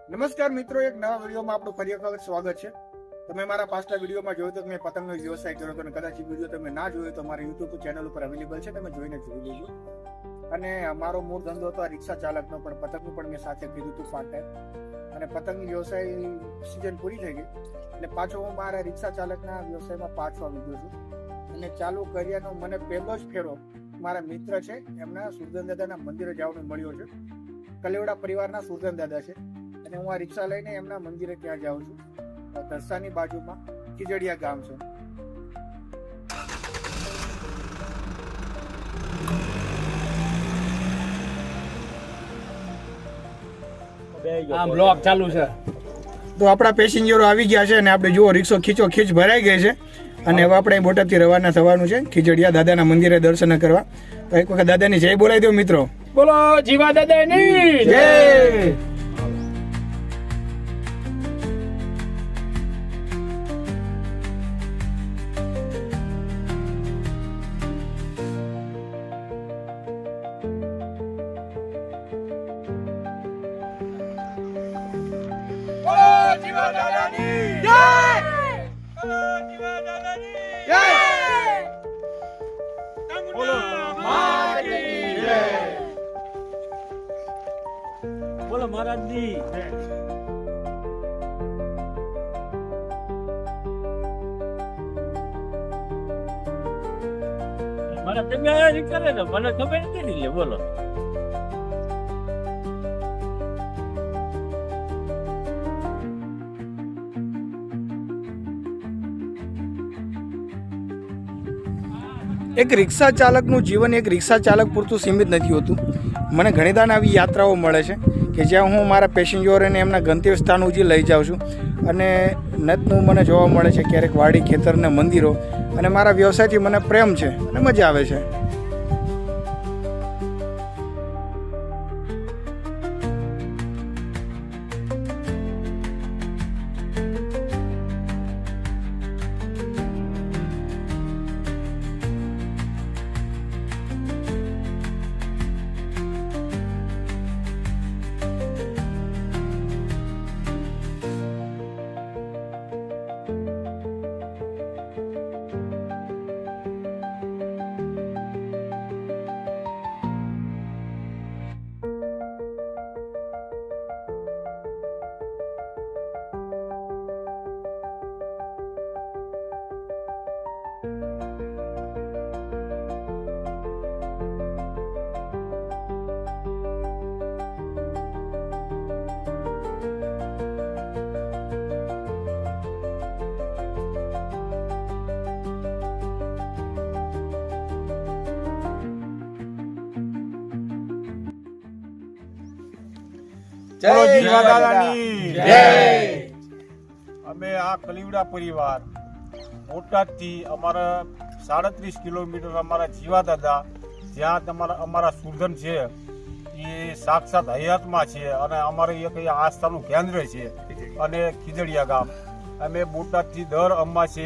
નમસ્કાર મિત્રો, એક નવા વિડીયોમાં આપણું ફરી વખત સ્વાગત છે. તમે મારા પાછલા વિડીયોમાં જોયું તો મેં પતંગનો વ્યવસાય કર્યો હતો અને કદાચ એ વિડીયો તમે ના જોયો તો મારા યુટ્યુબ ચેનલ ઉપર અવેલેબલ છે, તમે જોઈને જોઈ લેજો. અને મારો મૂળ ધંધો હતો રિક્ષા ચાલકનો, પણ પતંગનું પણ મેં સાથે કીધું હતું પાર્ટ ટાઈમ. અને પતંગ વ્યવસાય સિઝન પૂરી થઈ ગઈ એટલે પાછો હું મારા રિક્ષા ચાલકના વ્યવસાયમાં પાછો આવી ગયો છું. અને ચાલુ કર્યાનો મને પહેલો જ ફેરો મારા મિત્ર છે, એમના સુરજન દાદાના મંદિરે જવાનો મળ્યો છે. કલેવડા પરિવારના સુરજન દાદા છે અને હું આ રિક્ષા લઈને એમના મંદિરે ત્યાં જાઉં છું. ધરસાની બાજુમાં ખીજડીયા ગામ છે. આ બ્લોક ચાલુ છે તો આપણા પેસેન્જરો આવી ગયા છે અને આપણે જુઓ રિક્ષો ખીચો ખીચ ભરાઈ ગઈ છે. અને હવે આપણે બોટાદથી રવાના થવાનું છે ખીજડીયા દાદાના મંદિરે દર્શન કરવા. તો એક વખત દાદાની જય બોલાવી દો મિત્રો. બોલો જીવા દાદાની જય. જીવા દાદાની જય. જીવા દાદાની જય. બોલો માતાજી જય. બોલો મહારાજની જય. મને તમે આયા કરે ને મને ખબર નથી ને બોલો. એક રિક્ષા ચાલકનું જીવન એક રિક્ષા ચાલક પૂરતું સીમિત નથી હોતું. મને ઘણીદાન આવી યાત્રાઓ મળે છે કે જ્યાં હું મારા પેસેન્જરોને એમના ગંતવ્ય સ્થાન સુધી લઈ જાઉં છું. અને નતનું મને જોવા મળે છે ક્યારેક વાડી ખેતરના મંદિરો. અને મારા વ્યવસાયથી મને પ્રેમ છે અને મજા આવે છે. બોલો જીવા દાદાની જય. અમે આ કલીવડા પરિવાર બોટાદથી અમારા 37 કિલોમીટર અમારા જીવા દાદા જ્યાં અમારા સુરધન છે એ સાક્ષાત હયાતમાં છે અને અમારે એક આસ્થાનું કેન્દ્ર છે અને ખીજડીયા ગામ. અમે બોટાદથી દર અમાસે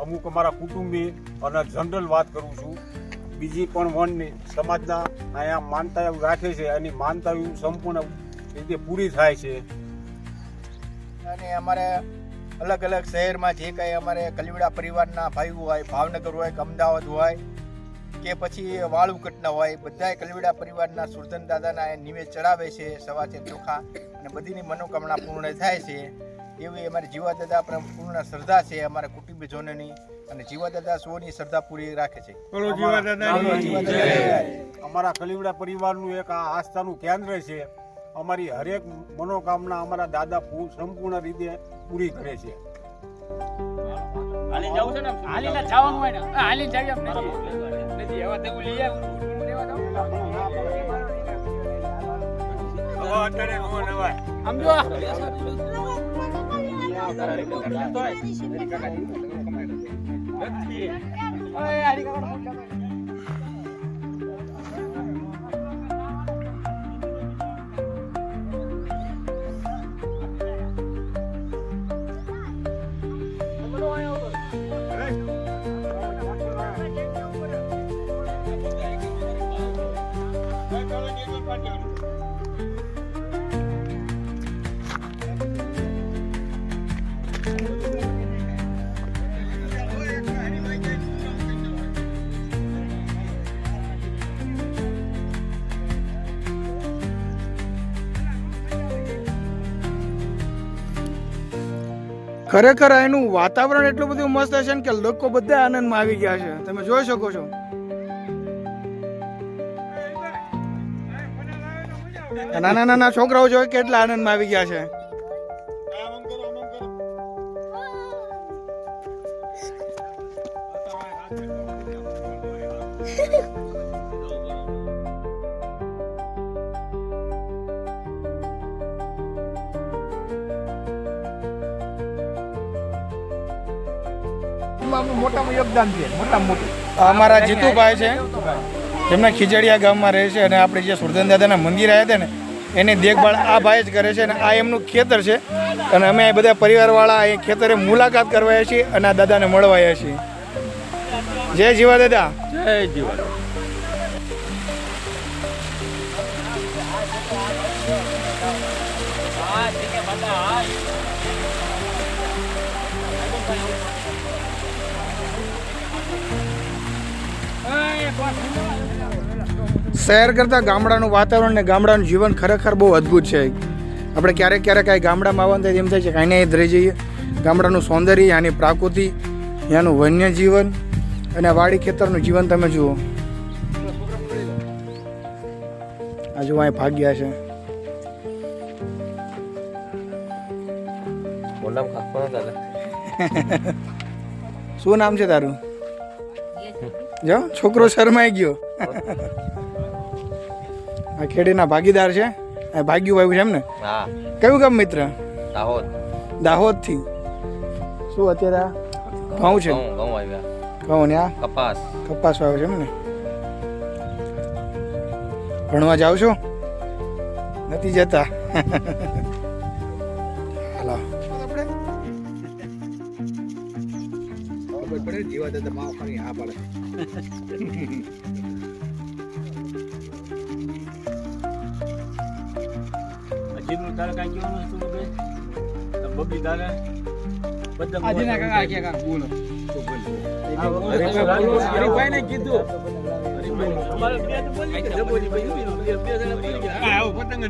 અમુક અમારા કુટુંબી અને જનરલ વાત કરું છું, બીજી પણ વન સમાજના અહીંયા માનતા રાખે છે, એની માનતા સંપૂર્ણ રીતે પૂરી થાય છે. અને અમારે અલગ અલગ શહેરમાં જે કંઈ અમારે કલીવડા પરિવારના ભાઈઓ હોય, ભાવનગર હોય કે અમદાવાદ હોય કે પછી વાળુકટના હોય, બધાય કલીવડા પરિવારના સુરધન દાદાના નિવેદ ચડાવે છે સવારે ચોખા, અને બધીની મનોકામના પૂર્ણ થાય છે. એવી અમારી જીવા દાદા પર પૂર્ણ શ્રદ્ધા છે અમારા કુટુંબીજનોની, અને જીવા દાદા સૌની શ્રદ્ધા પૂરી રાખે છે. અમારા કલીવડા પરિવારનું એક આ આસ્થાનું કેન્દ્ર છે. અમારી હરેક મનોકામના અમારા દાદા સંપૂર્ણ રીતે પૂરી કરે છે. હાલી જવું છે ને, હાલી ના જવાનું હોય ને, હાલી જઈએ નથી એવા તેવું લઈ આવું લેવા જાવ. હવે અત્યારે નો નવાય આમ જો ઓય હાલી કાકા ખરેખર એનું વાતાવરણ એટલું બધું મસ્ત છે ને કે લોકો બધા આનંદમાં આવી ગયા છે, તમે જોઈ શકો છો. નાના નાના છોકરાઓ જોઈ કેટલા આનંદમાં આવી ગયા છે. મોટામાં યોગદાન છે, મોટામાં મોટું. આ અમારા જીતુભાઈ છે, જેમના ખીજડીયા ગામમાં રહે છે, અને આપણે જે સુરધન દાદાના મંદિર આવ્યા હતા ને એની દેખભાળ આ ભાઈ જ કરે છે, અને આ એમનું ખેતર છે. અને અમે આ બધા પરિવારવાળા એ ખેતરે મુલાકાત કરવા આવ્યા છીએ અને આ દાદાને મળવા આવ્યા છીએ. જય જીવા દાદા. જય જીવન. શહેર કરતાં ગામડાનું વાતાવરણ ને ગામડાનું જીવન ખરેખર બહુ અદ્ભુત છે. આપણે ક્યારેક ક્યારેક કાંઈ ગામડામાં આવવાનું થાય એમ થાય છે કાંઈ નહીં રહી જઈએ. ગામડાનું સૌંદર્ય, ત્યાંની પ્રાકૃતિ, ત્યાંનું વન્ય જીવન અને વાડી ખેતરનું જીવન તમે જુઓ. આ જુઓ અહીં ભાગ્યા છે. શું નામ છે તારું? જો છોકરો શરમાઈ ગયો. આ ખેડીના ભાગીદાર છે, આ ભાગ્યું આવ્યું છે એમ ને? હા. કયું ગામ મિત્ર? દાહોદ. દાહોદ થી. શું અત્યારે ઘઉં છે? ઘઉં આવ્યા. ઘઉં ને આ કપાસ. કપાસ વાવ્યો છે એમ ને? ભણવા જાવ છો? નથી જતા? હાલો. ખબર પડે જીવા દાદા માવ ખાલી હા પાડે. જીનું તારે કાંઈ કહેવાનું હતું કે બબલી તારે બધા આજે ના કાકા કે કાકા બોલો. હરીફાઈને કીધું. અમારે બે તો બોલી કે જબોજી ભાઈ બે જણા બોલી ગયા. આવો પતંગ